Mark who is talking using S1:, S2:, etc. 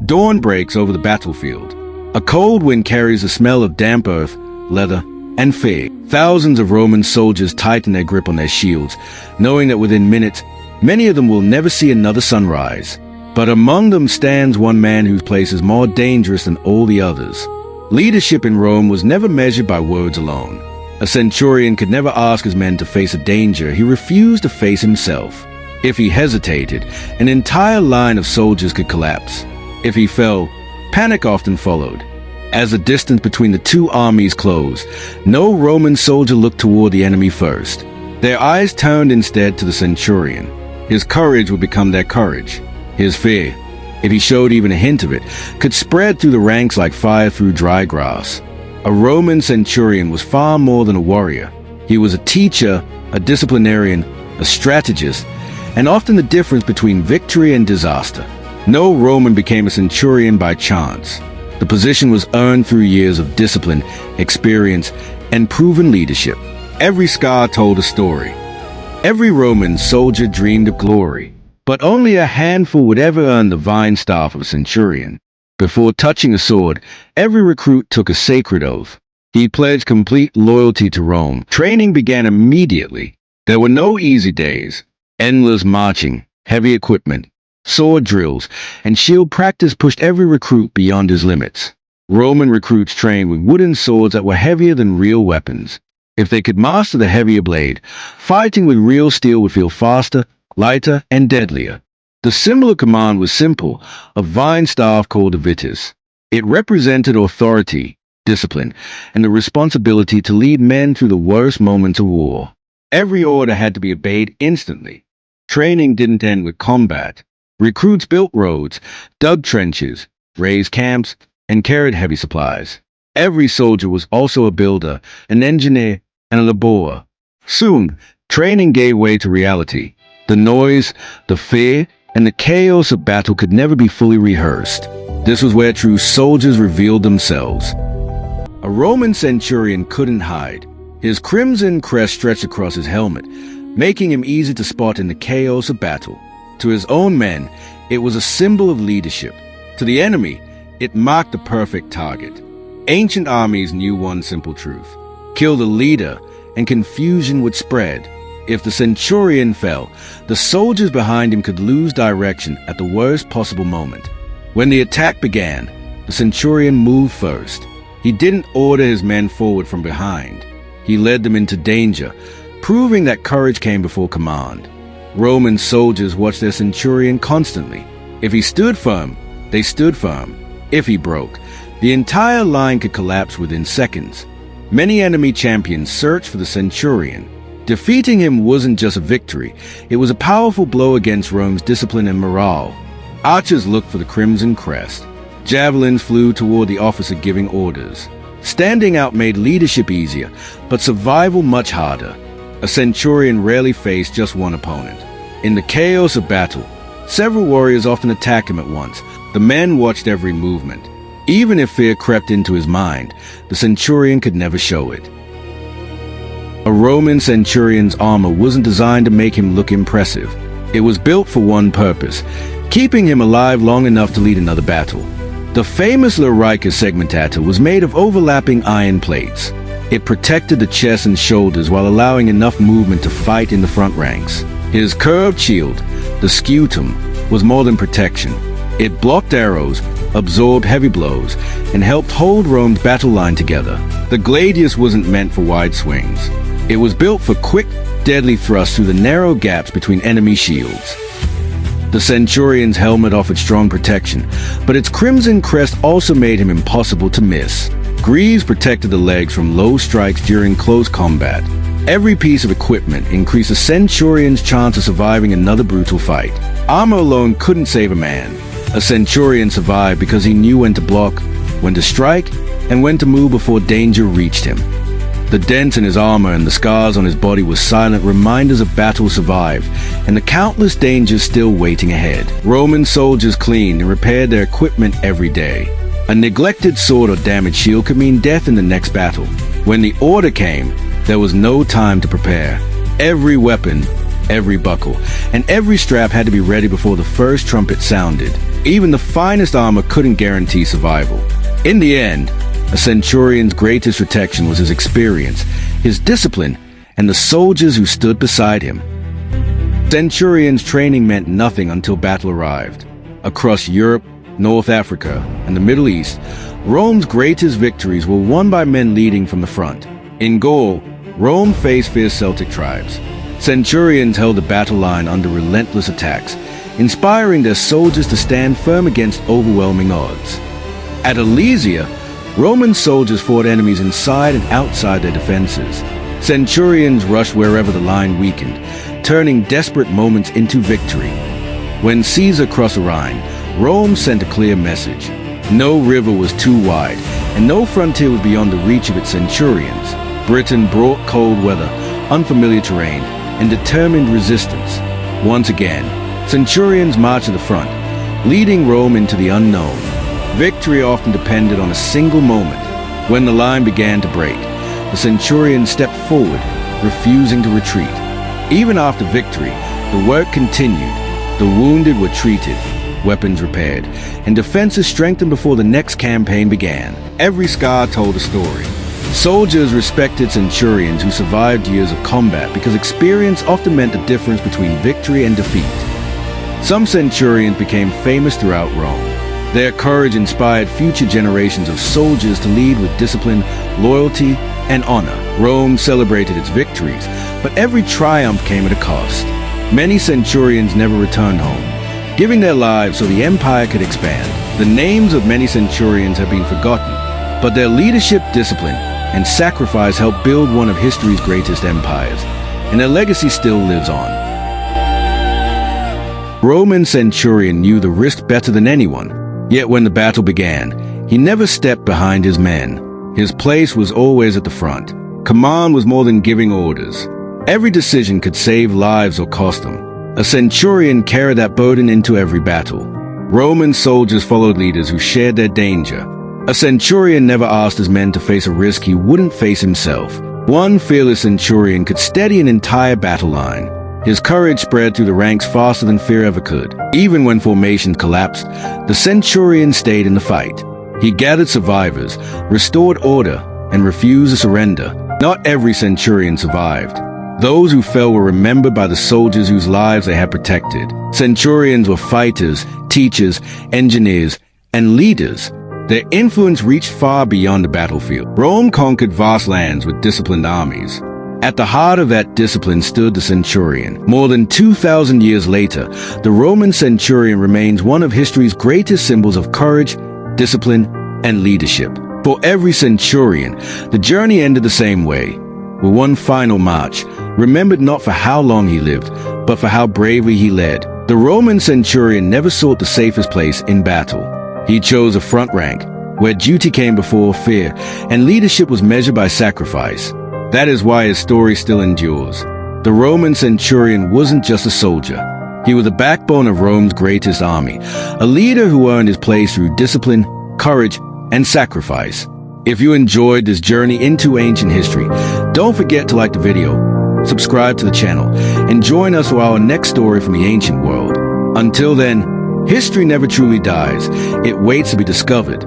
S1: Dawn breaks over the battlefield. A cold wind carries the smell of damp earth, leather, and fear. Thousands of Roman soldiers tighten their grip on their shields, knowing that within minutes, many of them will never see another sunrise. But among them stands one man whose place is more dangerous than all the others. Leadership in Rome was never measured by words alone. A centurion could never ask his men to face a danger he refused to face himself. If he hesitated, an entire line of soldiers could collapse. If he fell, panic often followed. As the distance between the two armies closed, no Roman soldier looked toward the enemy first. Their eyes turned instead to the centurion. His courage would become their courage. His fear, if he showed even a hint of it, could spread through the ranks like fire through dry grass. A Roman centurion was far more than a warrior. He was a teacher, a disciplinarian, a strategist, and often the difference between victory and disaster. No Roman became a centurion by chance. The position was earned through years of discipline, experience, and proven leadership. Every scar told a story. Every Roman soldier dreamed of glory, but only a handful would ever earn the vine staff of a centurion. Before touching a sword, every recruit took a sacred oath. He pledged complete loyalty to Rome. Training began immediately. There were no easy days. Endless marching, heavy equipment, sword drills, and shield practice pushed every recruit beyond his limits. Roman recruits trained with wooden swords that were heavier than real weapons. If they could master the heavier blade, fighting with real steel would feel faster, lighter, and deadlier. The symbol of command was simple, a vine staff called a vitis. It represented authority, discipline, and the responsibility to lead men through the worst moments of war. Every order had to be obeyed instantly. Training didn't end with combat. Recruits built roads, dug trenches, raised camps, and carried heavy supplies. Every soldier was also a builder, an engineer, and a laborer. Soon, training gave way to reality. The noise, the fear, and the chaos of battle could never be fully rehearsed. This was where true soldiers revealed themselves. A Roman centurion couldn't hide. His crimson crest stretched across his helmet, making him easy to spot in the chaos of battle. To his own men, it was a symbol of leadership. To the enemy, it marked the perfect target. Ancient armies knew one simple truth: kill the leader, and confusion would spread. If the centurion fell, the soldiers behind him could lose direction at the worst possible moment. When the attack began, the centurion moved first. He didn't order his men forward from behind. He led them into danger, proving that courage came before command. Roman soldiers watched their centurion constantly. If he stood firm, they stood firm. If he broke, the entire line could collapse within seconds. Many enemy champions searched for the centurion. Defeating him wasn't just a victory, it was a powerful blow against Rome's discipline and morale. Archers looked for the crimson crest. Javelins flew toward the officer giving orders. Standing out made leadership easier, but survival much harder. A centurion rarely faced just one opponent. In the chaos of battle, several warriors often attacked him at once. The men watched every movement. Even if fear crept into his mind, the centurion could never show it. A Roman centurion's armor wasn't designed to make him look impressive. It was built for one purpose: keeping him alive long enough to lead another battle. The famous Larica segmentata was made of overlapping iron plates. It protected the chest and shoulders while allowing enough movement to fight in the front ranks. His curved shield, the scutum, was more than protection. It blocked arrows, absorbed heavy blows, and helped hold Rome's battle line together. The gladius wasn't meant for wide swings. It was built for quick, deadly thrusts through the narrow gaps between enemy shields. The centurion's helmet offered strong protection, but its crimson crest also made him impossible to miss. Greaves protected the legs from low strikes during close combat. Every piece of equipment increased a centurion's chance of surviving another brutal fight. Armor alone couldn't save a man. A centurion survived because he knew when to block, when to strike, and when to move before danger reached him. The dents in his armor and the scars on his body were silent reminders of battles survived and the countless dangers still waiting ahead. Roman soldiers cleaned and repaired their equipment every day. A neglected sword or damaged shield could mean death in the next battle. When the order came, there was no time to prepare. Every weapon, every buckle, and every strap had to be ready before the first trumpet sounded. Even the finest armor couldn't guarantee survival. In the end, a centurion's greatest protection was his experience, his discipline, and the soldiers who stood beside him. Centurions' training meant nothing until battle arrived. Across Europe, North Africa, and the Middle East, Rome's greatest victories were won by men leading from the front. In Gaul, Rome faced fierce Celtic tribes. Centurions held the battle line under relentless attacks, inspiring their soldiers to stand firm against overwhelming odds. At Alesia, Roman soldiers fought enemies inside and outside their defenses. Centurions rushed wherever the line weakened, turning desperate moments into victory. When Caesar crossed the Rhine, Rome sent a clear message. No river was too wide, and no frontier was beyond the reach of its centurions. Britain brought cold weather, unfamiliar terrain, and determined resistance. Once again, centurions marched to the front, leading Rome into the unknown. Victory often depended on a single moment. When the line began to break, the centurions stepped forward, refusing to retreat. Even after victory, the work continued. The wounded were treated, weapons repaired, and defenses strengthened before the next campaign began. Every scar told a story. Soldiers respected centurions who survived years of combat because experience often meant the difference between victory and defeat. Some centurions became famous throughout Rome. Their courage inspired future generations of soldiers to lead with discipline, loyalty, and honor. Rome celebrated its victories, but every triumph came at a cost. Many centurions never returned home, giving their lives so the empire could expand. The names of many centurions have been forgotten, but their leadership, discipline, and sacrifice helped build one of history's greatest empires, and their legacy still lives on. Roman centurion knew the risk better than anyone, yet when the battle began, he never stepped behind his men. His place was always at the front. Command was more than giving orders. Every decision could save lives or cost them. A centurion carried that burden into every battle. Roman soldiers followed leaders who shared their danger. A centurion never asked his men to face a risk he wouldn't face himself. One fearless centurion could steady an entire battle line. His courage spread through the ranks faster than fear ever could. Even when formations collapsed, the centurion stayed in the fight. He gathered survivors, restored order, and refused to surrender. Not every centurion survived. Those who fell were remembered by the soldiers whose lives they had protected. Centurions were fighters, teachers, engineers, and leaders. Their influence reached far beyond the battlefield. Rome conquered vast lands with disciplined armies. At the heart of that discipline stood the centurion. More than 2,000 years later, the Roman centurion remains one of history's greatest symbols of courage, discipline, and leadership. For every centurion, the journey ended the same way, with one final march, remembered not for how long he lived, but for how bravely he led. The Roman centurion never sought the safest place in battle. He chose a front rank, where duty came before fear, and leadership was measured by sacrifice. That is why his story still endures. The Roman centurion wasn't just a soldier. He was the backbone of Rome's greatest army, a leader who earned his place through discipline, courage, and sacrifice. If you enjoyed this journey into ancient history, don't forget to like the video, subscribe to the channel, and join us for our next story from the ancient world. Until then, history never truly dies. It waits to be discovered.